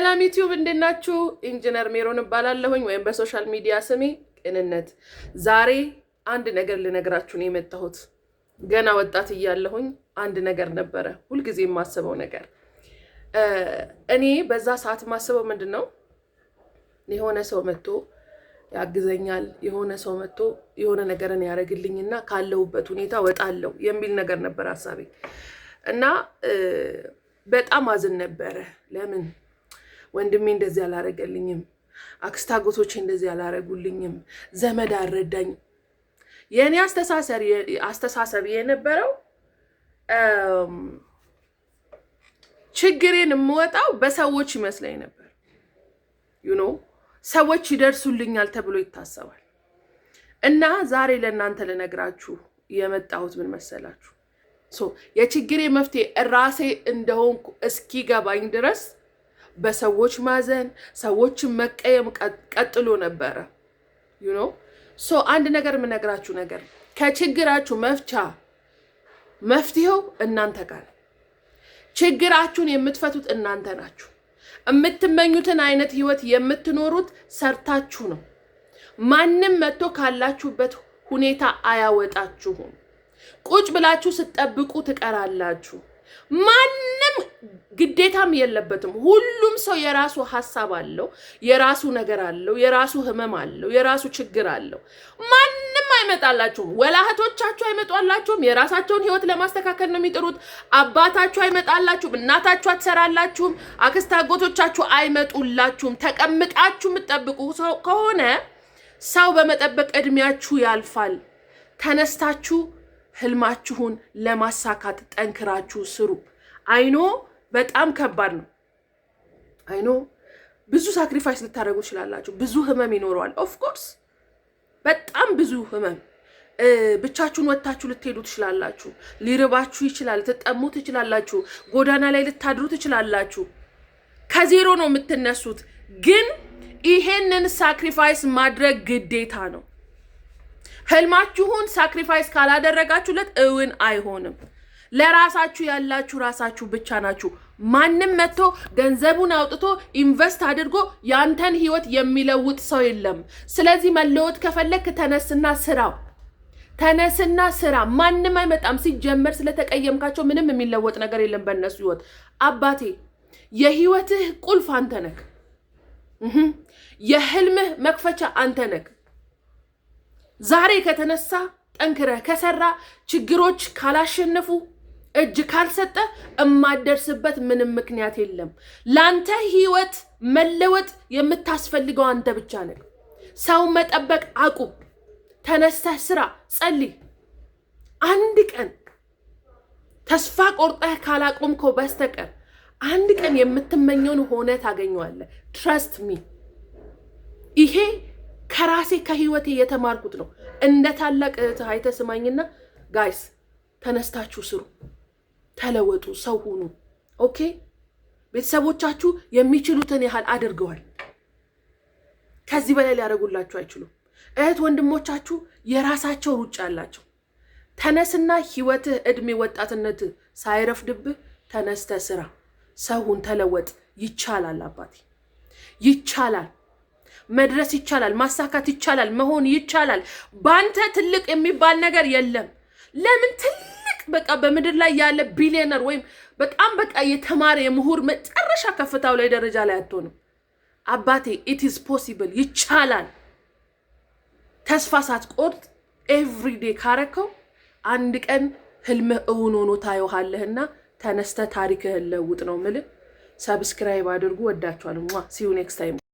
ሰላም ዩቲዩብ እንደናችሁ ኢንጂነር ሜሮን እባላለሁኝ ወይም በሶሻል ሚዲያ ስሜ ቅንነት። ዛሬ አንድ ነገር ልነግራችሁ ነው የመጣሁት። ገና ወጣት እያለሁኝ አንድ ነገር ነበረ ሁልጊዜ የማስበው ነገር። እኔ በዛ ሰዓት የማስበው ምንድነው የሆነ ሰው መጥቶ ያግዘኛል፣ የሆነ ሰው መጥቶ የሆነ ነገርን ያረግልኝና ካለውበት ሁኔታ ወጣለው የሚል ነገር ነበር ሐሳቤ። እና በጣም አዝን ነበረ። ለምን ወንድሜ እንደዚህ አላረገልኝም፣ አክስታጎቶቼ እንደዚህ አላረጉልኝም፣ ዘመድ አረዳኝ። የኔ አስተሳሰብ የነበረው ችግሬን የምወጣው በሰዎች ይመስለኝ ነበር። ሰዎች ይደርሱልኛል ተብሎ ይታሰባል። እና ዛሬ ለእናንተ ልነግራችሁ የመጣሁት ምን መሰላችሁ? የችግሬ መፍትሄ ራሴ እንደሆንኩ እስኪገባኝ ድረስ በሰዎች ማዘን፣ ሰዎችን መቀየም ቀጥሎ ነበረ። አንድ ነገር የምነግራችሁ ነገር ከችግራችሁ መፍትሄው እናንተ ጋር። ችግራችሁን የምትፈቱት እናንተ ናችሁ። የምትመኙትን አይነት ህይወት የምትኖሩት ሰርታችሁ ነው። ማንም መጥቶ ካላችሁበት ሁኔታ አያወጣችሁም። ቁጭ ብላችሁ ስትጠብቁ ትቀራላችሁ። ማንም ግዴታም የለበትም። ሁሉም ሰው የራሱ ሐሳብ አለው፣ የራሱ ነገር አለው፣ የራሱ ህመም አለው፣ የራሱ ችግር አለው። ማንም አይመጣላችሁም። ወላህቶቻችሁ አይመጣላችሁም። የራሳቸውን ህይወት ለማስተካከል ነው የሚጥሩት። አባታችሁ አይመጣላችሁም። እናታችሁ አትሰራላችሁም። አክስት አጎቶቻችሁ አይመጡላችሁም። ተቀምጣችሁ የምትጠብቁ ሰው ከሆነ ሰው በመጠበቅ እድሜያችሁ ያልፋል። ተነስታችሁ ህልማችሁን ለማሳካት ጠንክራችሁ ስሩ። አይኖ በጣም ከባድ ነው። አይኖ ብዙ ሳክሪፋይስ ልታደርጉ ትችላላችሁ። ብዙ ህመም ይኖረዋል። ኦፍ ኮርስ በጣም ብዙ ህመም። ብቻችሁን ወጣችሁ ልትሄዱ ትችላላችሁ። ሊርባችሁ ይችላል። ልትጠሙ ትችላላችሁ። ጎዳና ላይ ልታድሩ ትችላላችሁ። ከዜሮ ነው የምትነሱት። ግን ይሄንን ሳክሪፋይስ ማድረግ ግዴታ ነው። ህልማችሁን ሳክሪፋይስ ካላደረጋችሁለት እውን አይሆንም። ለራሳችሁ ያላችሁ ራሳችሁ ብቻ ናችሁ። ማንም መጥቶ ገንዘቡን አውጥቶ ኢንቨስት አድርጎ ያንተን ህይወት የሚለውጥ ሰው የለም። ስለዚህ መለወጥ ከፈለክ ተነስና ስራ። ማንም አይመጣም። ሲጀመር ስለተቀየምካቸው ምንም የሚለወጥ ነገር የለም በእነሱ ህይወት። አባቴ የህይወትህ ቁልፍ አንተ ነህ። የህልምህ መክፈቻ አንተ ነህ። ዛሬ ከተነሳ ጠንክረህ ከሰራ ችግሮች ካላሸነፉ እጅ ካልሰጠ እማደርስበት ምንም ምክንያት የለም። ላንተ ህይወት መለወጥ የምታስፈልገው አንተ ብቻ ነህ። ሰው መጠበቅ አቁም። ተነስተህ ስራ፣ ጸልይ። አንድ ቀን ተስፋ ቆርጠህ ካላቆምከው በስተቀር አንድ ቀን የምትመኘውን ሆነ ታገኘዋለህ። ትረስት ሚ። ይሄ ከራሴ ከህይወቴ የተማርኩት ነው። እንደ ታላቅ እህትህ አይተህ ስማኝና ጋይስ ተነስታችሁ ስሩ፣ ተለወጡ፣ ሰው ሁኑ። ኦኬ? ቤተሰቦቻችሁ የሚችሉትን ያህል አድርገዋል። ከዚህ በላይ ሊያደርጉላችሁ አይችሉም። እህት ወንድሞቻችሁ የራሳቸው ሩጫ አላቸው። ተነስና ህይወትህ እድሜ ወጣትነትህ ሳይረፍድብህ ተነስተህ ስራ፣ ሰው ሁን፣ ተለወጥ። ይቻላል አባቴ፣ ይቻላል። መድረስ ይቻላል። ማሳካት ይቻላል። መሆን ይቻላል። ባንተ ትልቅ የሚባል ነገር የለም። ለምን ትልቅ በቃ በምድር ላይ ያለ ቢሊዮነር ወይም በጣም የተማረ የምሁር መጨረሻ ከፍታው ላይ ደረጃ ላይ አትሆንም። አባቴ it is possible፣ ይቻላል። ተስፋ ሳትቆርጥ ኤቭሪዴይ ካረከው አንድ ቀን ህልምህ እውን ሆኖ ታየዋለህና ተነስተህ ታሪክህን ለውጥ ነው የምልህ። ሰብስክራይብ አድርጉ። ወዳችኋለሁ። see you next time።